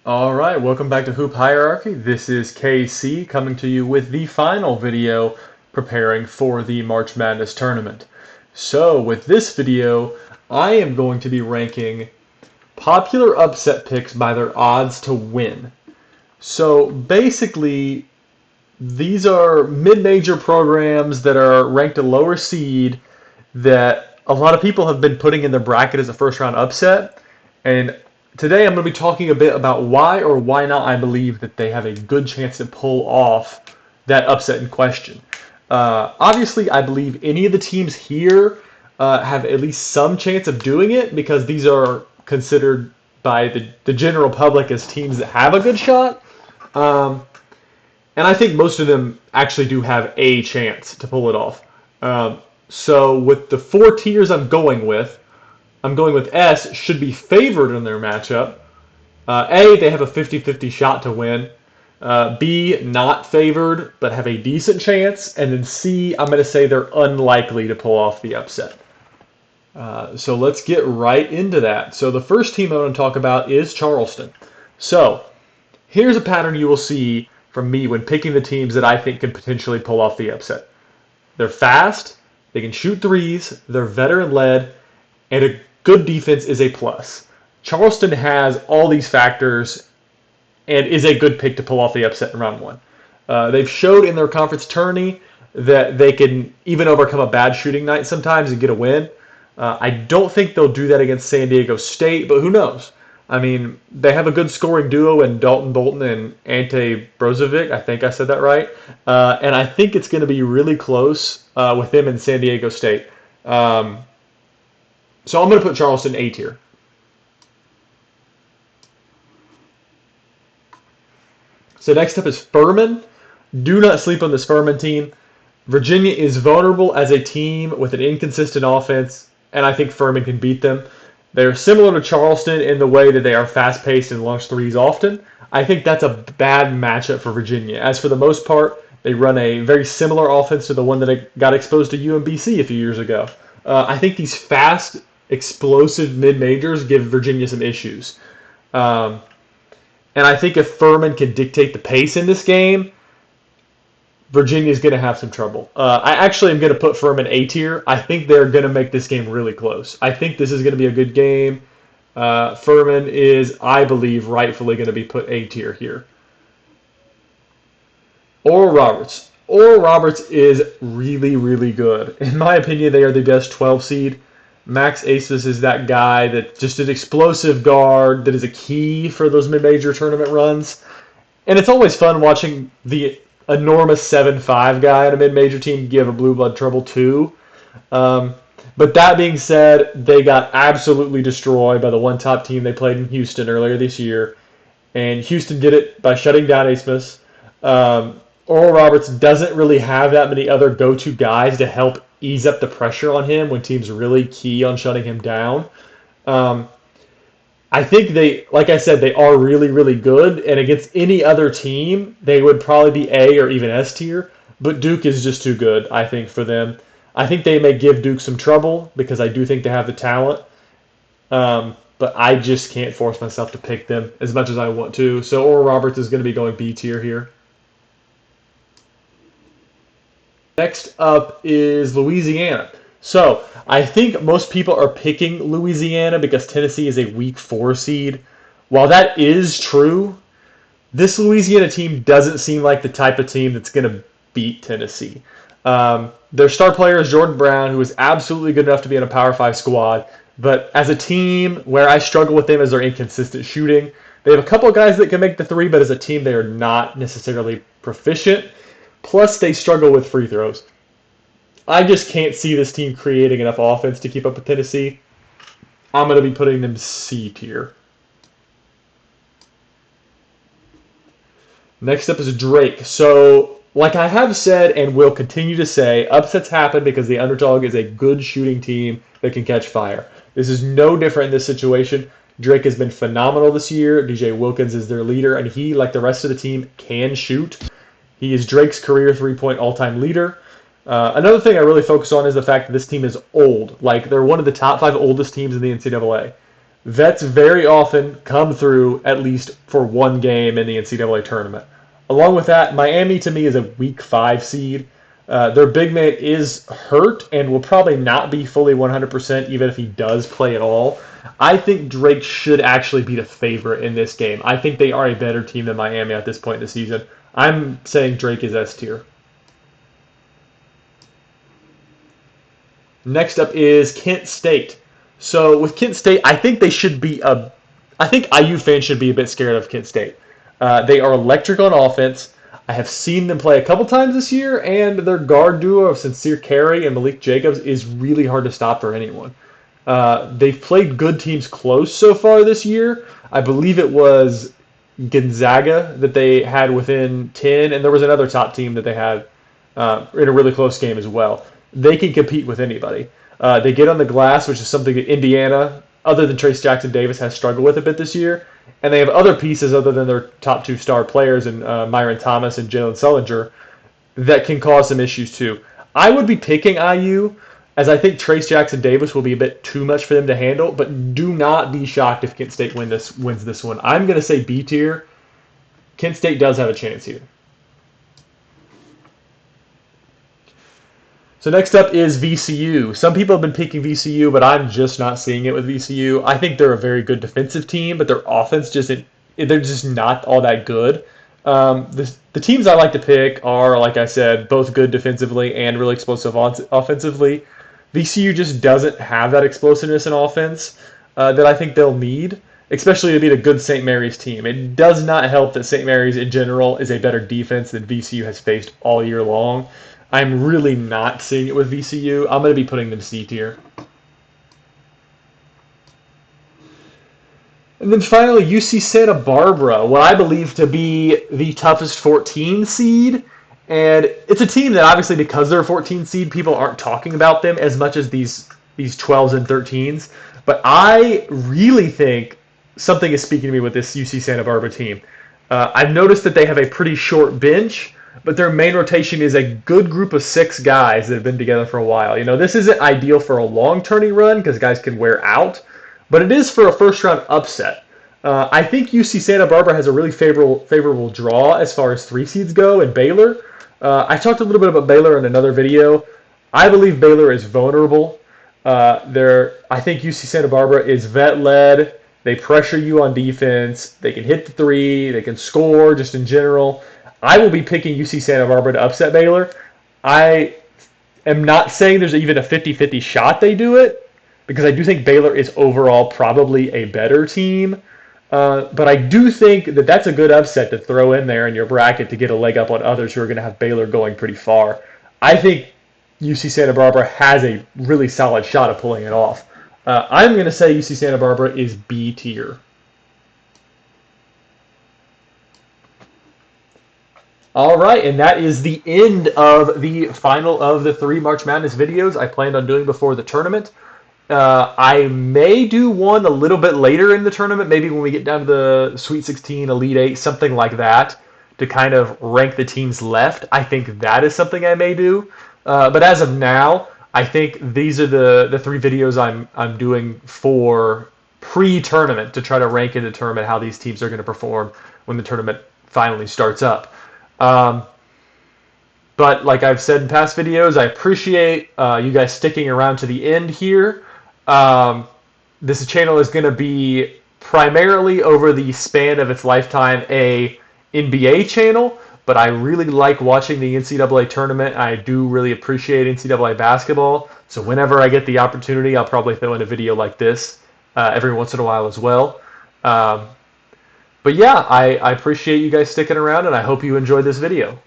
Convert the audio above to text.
All right, welcome back to Hoop Hierarchy. This is KC coming to you with the final video preparing for the March Madness tournament. So, with this video, I am going to be ranking popular upset picks by their odds to win. So, basically, these are mid-major programs that are ranked a lower seed that a lot of people have been putting in their bracket as a first-round upset. And today I'm going to be talking a bit about why or why not I believe that they have a good chance to pull off that upset in question. Obviously, I believe any of the teams here have at least some chance of doing it because these are considered by the general public as teams that have a good shot. Um, and I think most of them actually do have a chance to pull it off. So with the four tiers I'm going with S should be favored in their matchup. A, they have a 50-50 shot to win. B, not favored, but have a decent chance. And then C, I'm going to say they're unlikely to pull off the upset. So let's get right into that. So the first team I want to talk about is Charleston. So here's a pattern you will see from me when picking the teams that I think could potentially pull off the upset. They're fast, they can shoot threes, they're veteran-led, and a good defense is a plus. Charleston has all these factors and is a good pick to pull off the upset in round one. They've showed in their conference tourney that they can even overcome a bad shooting night sometimes and get a win. I don't think they'll do that against San Diego State, but who knows? I mean, they have a good scoring duo in Dalton Bolton and Ante Brozovic. I think I said that right. And I think it's going to be really close with them in San Diego State. So I'm going to put Charleston A tier. So next up is Furman. Do not sleep on this Furman team. Virginia is vulnerable as a team with an inconsistent offense, and I think Furman can beat them. They're similar to Charleston in the way that they are fast-paced and launch threes often. I think that's a bad matchup for Virginia. As for the most part, they run a very similar offense to the one that got exposed to UMBC a few years ago. I think these fast, explosive mid-majors give Virginia some issues. And I think if Furman can dictate the pace in this game, Virginia's going to have some trouble. I actually am going to put Furman A tier. I think they're going to make this game really close. I think this is going to be a good game. Furman is, I believe, rightfully going to be put A tier here. Oral Roberts. Oral Roberts is really, really good. In my opinion, they are the best 12 seed. Max Asis is that guy that just an explosive guard that is a key for those mid-major tournament runs. And it's always fun watching the enormous 7'5" guy on a mid-major team give a blue blood trouble too. But that being said, they got absolutely destroyed by the one top team they played in Houston earlier this year. And Houston did it by shutting down Asmus. Oral Roberts doesn't really have that many other go-to guys to help ease up the pressure on him when teams really key on shutting him down. I think they, like I said, they are really, really good. And against any other team, they would probably be A or even S tier. But Duke is just too good, I think, for them. I think they may give Duke some trouble because I do think they have the talent. But I just can't force myself to pick them as much as I want to. So Oral Roberts is going to be going B tier here. Next up is Louisiana. So I think most people are picking Louisiana because Tennessee is a weak 4 seed. While that is true, this Louisiana team doesn't seem like the type of team that's going to beat Tennessee. Their star player is Jordan Brown, who is absolutely good enough to be in a Power 5 squad. But as a team, where I struggle with them is their inconsistent shooting. They have a couple of guys that can make the three, but as a team, they are not necessarily proficient. Plus, they struggle with free throws. I just can't see this team creating enough offense to keep up with Tennessee. I'm going to be putting them C tier. Next up is Drake. So, like I have said and will continue to say, upsets happen because the underdog is a good shooting team that can catch fire. This is no different in this situation. Drake has been phenomenal this year. DJ Wilkins is their leader, and he, like the rest of the team, can shoot. He is Drake's career three-point all-time leader. Another thing I really focus on is the fact that this team is old. Like, they're one of the top 5 oldest teams in the NCAA. Vets very often come through at least for one game in the NCAA tournament. Along with that, Miami to me is a week 5 seed. Their big man is hurt and will probably not be fully 100% even if he does play at all. I think Drake should actually be the favorite in this game. I think they are a better team than Miami at this point in the season. I'm saying Drake is S tier. Next up is Kent State. So with Kent State, I think they should be a. I think IU fans should be a bit scared of Kent State. They are electric on offense. I have seen them play a couple times this year, and their guard duo of Sincere Carey and Malik Jacobs is really hard to stop for anyone. They've played good teams close so far this year. I believe it was Gonzaga that they had within 10, and there was another top team that they had in a really close game as well. They can compete with anybody. They get on the glass, which is something that Indiana, other than Trace Jackson Davis, has struggled with a bit this year. And they have other pieces other than their top 2 star players in Myron Thomas and Jalen Sullinger that can cause some issues too. I would be picking IU as I think Trace Jackson Davis will be a bit too much for them to handle, but do not be shocked if Kent State wins this one. I'm going to say B tier. Kent State does have a chance here. So next up is VCU. Some people have been picking VCU, but I'm just not seeing it with VCU. I think they're a very good defensive team, but their offense they're just not all that good. The teams I like to pick are, like I said, both good defensively and really explosive offensively. VCU just doesn't have that explosiveness in offense that I think they'll need, especially to beat a good St. Mary's team. It does not help that St. Mary's in general is a better defense than VCU has faced all year long. I'm really not seeing it with VCU. I'm going to be putting them C tier. And then finally, UC Santa Barbara, what I believe to be the toughest 14 seed. And it's a team that obviously, because they're a 14 seed, people aren't talking about them as much as these 12s and 13s. But I really think something is speaking to me with this UC Santa Barbara team. I've noticed that they have a pretty short bench, but their main rotation is a good group of 6 guys that have been together for a while. You know, this isn't ideal for a long tourney run because guys can wear out, but it is for a first-round upset. I think UC Santa Barbara has a really favorable draw as far as 3 seeds go in Baylor. I talked a little bit about Baylor in another video. I believe Baylor is vulnerable. I think UC Santa Barbara is vet-led. They pressure you on defense. They can hit the 3. They can score just in general. I will be picking UC Santa Barbara to upset Baylor. I am not saying there's even a 50-50 shot they do it, because I do think Baylor is overall probably a better team. But I do think that that's a good upset to throw in there in your bracket to get a leg up on others who are going to have Baylor going pretty far. I think UC Santa Barbara has a really solid shot of pulling it off. I'm going to say UC Santa Barbara is B tier. All right, and that is the end of the final of the 3 March Madness videos I planned on doing before the tournament. I may do one a little bit later in the tournament, maybe when we get down to the Sweet 16, Elite 8, something like that, to kind of rank the teams left. I think that is something I may do. But as of now, I think these are the 3 videos I'm doing for pre-tournament to try to rank and determine how these teams are going to perform when the tournament finally starts up. But like I've said in past videos, I appreciate you guys sticking around to the end here. This channel is going to be primarily over the span of its lifetime a NBA channel, but I really like watching the NCAA tournament. I do really appreciate NCAA basketball, so whenever I get the opportunity, I'll probably throw in a video like this every once in a while as well. But yeah, I appreciate you guys sticking around, and I hope you enjoyed this video.